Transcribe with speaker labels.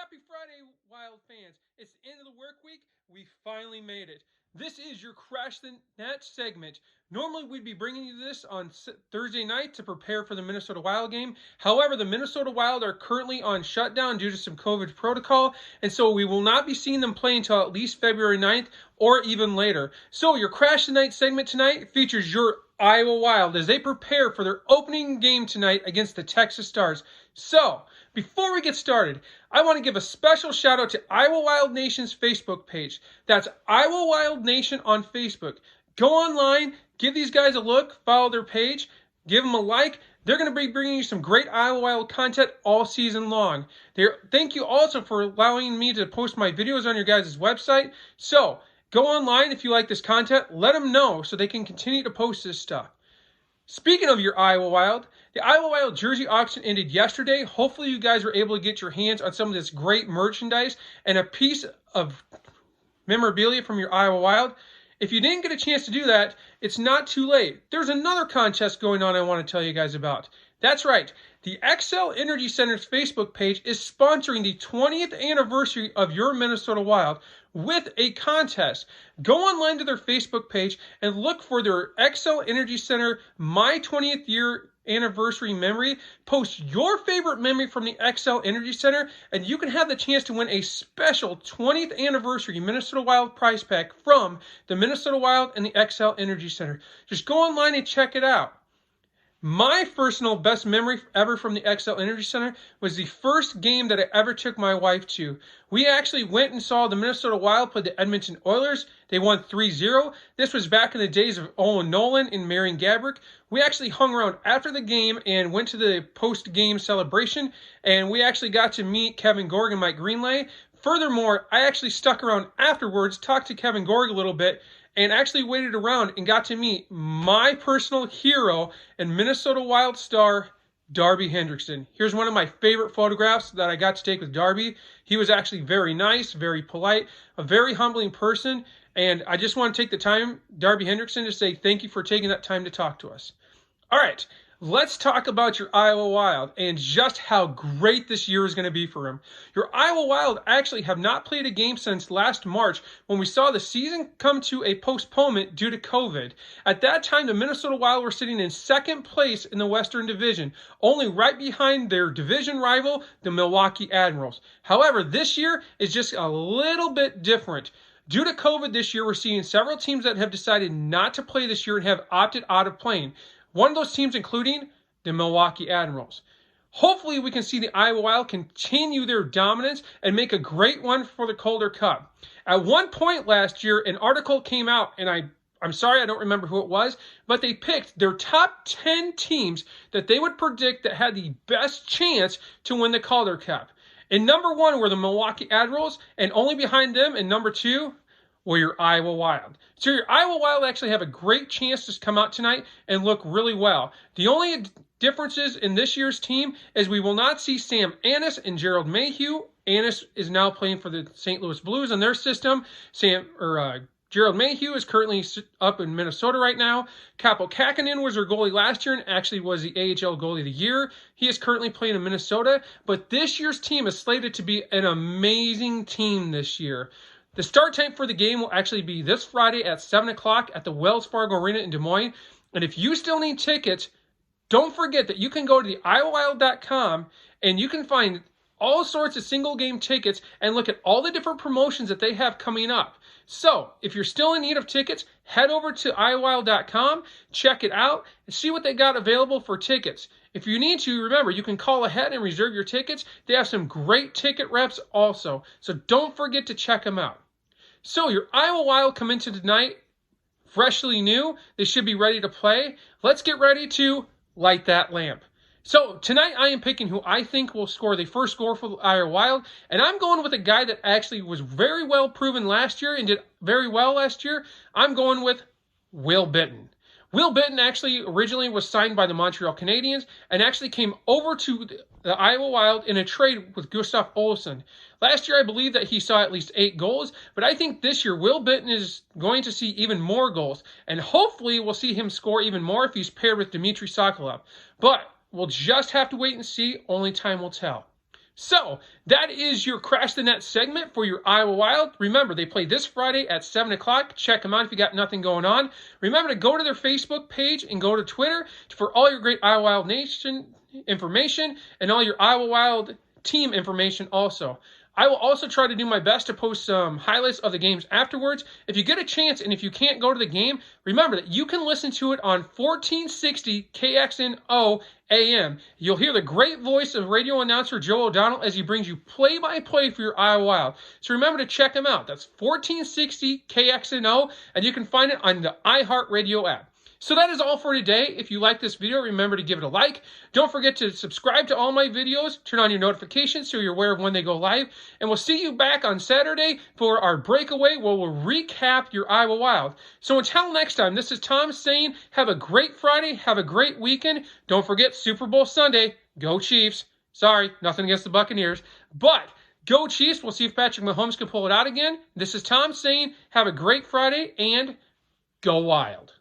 Speaker 1: Happy Friday, Wild fans. It's the end of the work week. We finally made it. This is your Crash the Net segment. Normally, we'd be bringing you this on Thursday night to prepare for the Minnesota Wild game. However, the Minnesota Wild are currently on shutdown due to some COVID protocol, and so we will not be seeing them play until at least February 9th or even later. So, your Crash the Night segment tonight features your Iowa Wild as they prepare for their opening game tonight against the Texas Stars. So, before we get started, I want to give a special shout out to Iowa Wild Nation's Facebook page. That's Iowa Wild Nation on Facebook. Go online, give these guys a look, follow their page, give them a like. They're going to be bringing you some great Iowa Wild content all season long. Thank you also for allowing me to post my videos on your guys' website. So, go online if you like this content. Let them know so they can continue to post this stuff. Speaking of your Iowa Wild, the Iowa Wild jersey auction ended yesterday. Hopefully you guys were able to get your hands on some of this great merchandise and a piece of memorabilia from your Iowa Wild. If you didn't get a chance to do that, it's not too late. There's another contest going on I want to tell you guys about. That's right. The XL Energy Center's Facebook page is sponsoring the 20th anniversary of your Minnesota Wild with a contest. Go online to their Facebook page and look for their XL Energy Center My 20th Year Anniversary Memory. Post your favorite memory from the XL Energy Center, and you can have the chance to win a special 20th anniversary Minnesota Wild prize pack from the Minnesota Wild and the XL Energy Center. Just go online and check it out. My personal best memory ever from the XL Energy Center was the first game that I ever took my wife to. We actually went and saw the Minnesota Wild play the Edmonton Oilers. They won 3-0. This was back in the days of Owen Nolan and Marian Gaborik. We actually hung around after the game and went to the post-game celebration, and we actually got to meet Kevin Gorg and Mike Greenlay. Furthermore, I actually stuck around afterwards, talked to Kevin Gorg a little bit, and actually waited around and got to meet my personal hero and Minnesota Wild star, Darby Hendrickson. Here's one of my favorite photographs that I got to take with Darby. He was actually very nice, very polite, a very humbling person, and I just want to take the time, Darby Hendrickson, to say thank you for taking that time to talk to us. All right, let's talk about your Iowa Wild and just how great this year is going to be for them. Your Iowa Wild actually have not played a game since last March when we saw the season come to a postponement due to COVID. At that time, the Minnesota Wild were sitting in second place in the Western Division, only right behind their division rival, the Milwaukee Admirals. However, this year is just a little bit different. Due to COVID this year, we're seeing several teams that have decided not to play this year and have opted out of playing. One of those teams including the Milwaukee Admirals. Hopefully we can see the Iowa Wild continue their dominance and make a great one for the Calder Cup. At one point last year, an article came out, and I'm sorry I don't remember who it was, but they picked their top 10 teams that they would predict that had the best chance to win the Calder Cup. And number one were the Milwaukee Admirals, and only behind them, and number two, or your Iowa Wild. So your Iowa Wild actually have a great chance to come out tonight and look really well. The only differences in this year's team is we will not see Sam Annis and Gerald Mayhew. Annis is now playing for the St. Louis Blues in their system. Gerald Mayhew is currently up in Minnesota right now. Kaapo Kähkönen was their goalie last year and actually was the AHL goalie of the year. He is currently playing in Minnesota, but this year's team is slated to be an amazing team this year. The start time for the game will actually be this Friday at 7 o'clock at the Wells Fargo Arena in Des Moines. And if you still need tickets, don't forget that you can go to the iowawild.com and you can find all sorts of single game tickets and look at all the different promotions that they have coming up. So if you're still in need of tickets, head over to iowawild.com, check it out, and see what they got available for tickets. If you need to, remember, you can call ahead and reserve your tickets. They have some great ticket reps also, so don't forget to check them out. So your Iowa Wild come into tonight freshly new. They should be ready to play. Let's get ready to light that lamp. So tonight I am picking who I think will score the first goal for the Iowa Wild, and I'm going with a guy that actually was very well proven last year and did very well last year. I'm going with Will Benton. Will Benton actually originally was signed by the Montreal Canadiens and actually came over to the Iowa Wild in a trade with Gustav Olsson. Last year, I believe that he saw at least 8 goals, but I think this year Will Benton is going to see even more goals, and hopefully we'll see him score even more if he's paired with Dmitry Sokolov. But we'll just have to wait and see. Only time will tell. So that is your Crash the Net segment for your Iowa Wild. Remember, they play this Friday at 7 o'clock. Check them out if you got nothing going on. Remember to go to their Facebook page and go to Twitter for all your great Iowa Wild Nation information and all your Iowa Wild team information also. I will also try to do my best to post some highlights of the games afterwards. If you get a chance and if you can't go to the game, remember that you can listen to it on 1460 KXNO AM. You'll hear the great voice of radio announcer Joe O'Donnell as he brings you play-by-play for your Iowa Wild. So remember to check him out. That's 1460 KXNO, and you can find it on the iHeartRadio app. So that is all for today. If you like this video, remember to give it a like. Don't forget to subscribe to all my videos. Turn on your notifications so you're aware of when they go live. And we'll see you back on Saturday for our breakaway where we'll recap your Iowa Wild. So until next time, this is Tom saying have a great Friday. Have a great weekend. Don't forget Super Bowl Sunday. Go Chiefs. Sorry, nothing against the Buccaneers. But go Chiefs. We'll see if Patrick Mahomes can pull it out again. This is Tom saying have a great Friday and go Wild.